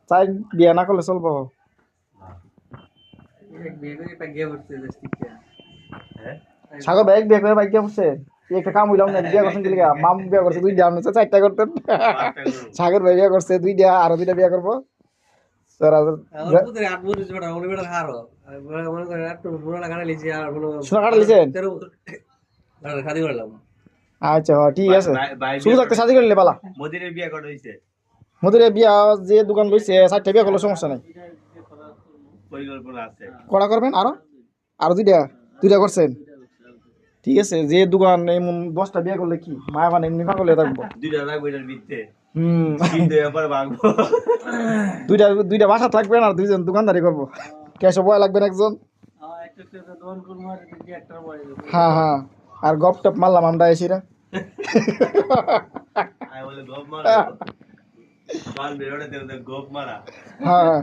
চাই বিয়া না করলে চলবো। সাগর ভাই বিয়ে করে বাইক করছে একটা কাম হইলাম না বিয়ে করছেন কি লিগা মাম বিয়ে করছে দুইটা আপনি তো চারটা করতেন সাগর ভাই বিয়ে করছে দুইটা আরো দুইটা বিয়ে করবো সোনা কাটা লিছেন আচ্ছা ঠিক আছে শুধু থাকতে শাদি করলে বালা মদিরের বিয়ে করা হইছে মধুরে বিয়া যে দোকান লইছে চারটা বিয়ে করলে সমস্যা নাই পরিকল্পনা আছে কড়া করবেন আরো আরো দুইটা দুইটা করছেন ঠিক আছে যে দোকান এমন 10টা বিয়ে করলে কি মায়া মানে এমনি পাগলে থাকবো দুইটা রাখবো এটার ভিত্তে হুম কিন্তু এবার ভাগবো দুইটা দুইটা বাসা থাকবেন আর দুইজন দোকানদারি করবো ক্যাশ বয় লাগবেন একজন হ্যাঁ হ্যাঁ আর গপ টপ মারলাম আমরা এসিরা আমি বলে গপ মারা মাল বেরোটা দেব গোপ মারা হ্যাঁ